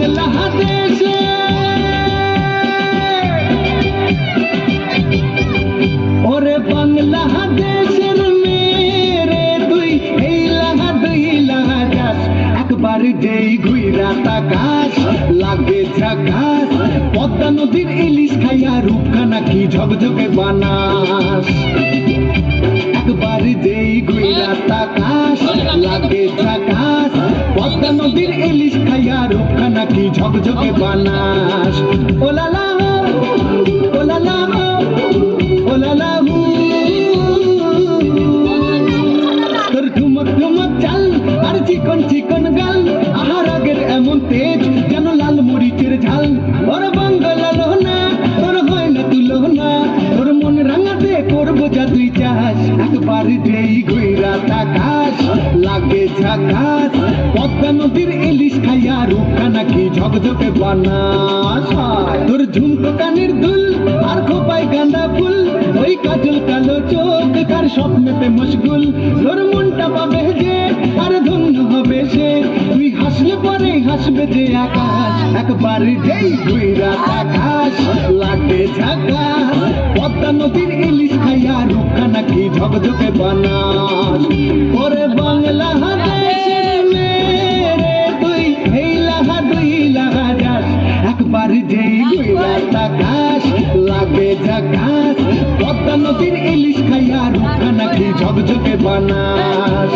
বাংলাদেশে ওরে বাংলাদেশের মেরে তুই এই লাগা যাস একবার যেই ঘুইরা তাকাস লাগে ঝাকাস পদ্মা নদীর ইলিশ খাইয়া রূপখানা কি ঝকঝকে বানাস একবার যেই ঘুইরা তাকাস লাগে ঝাকাস পদ্মা নদীর ইলিশ খাইয়া রূপখানা কি ঝকঝকে বানাস ওলালা ওলালা ওলালা তোর ঠুমক ঠুমক চাল আর চিকন চিকন গাল আহার আগের এমন তেজ যেন লাল মরিচের ঝাল ওর বাংলা লোহনা তোর হয় না তুলনা তোর মন রাঙাতে করবো যা তুই চাস একবার যেই ঘুইরা তাকাস লাগে ঝাকাস পদ্মা নদীর ইলিশ খাইয়া রূপখানা কি ঝকঝকে বানাস তোর ঝুমকো কানের দুল আর খোপায় গাঁদা ফুল ওই কাজল কালো চোখ কার স্বপ্নেতে মশগুল তোর মনটা পাবে যে আর ধন্য হবে সে তুই হাসলে পরে হাসবে যে আকাশ একবার যেই ঘুইরা তাকাস লাগে ঝাকাস পদ্মা নদীর ইলিশ খাইয়া রূপখানা কি ঝকঝকে বানাস ওরে বাংলাদেশের মেরে তুই এই লাগা যাস একবার যেই ঘুইরা তাকাস লাগে ঝাকাস পদ্মা নদীর ইলিশ খাইয়া রূপখানা কি ঝকঝকে বানাস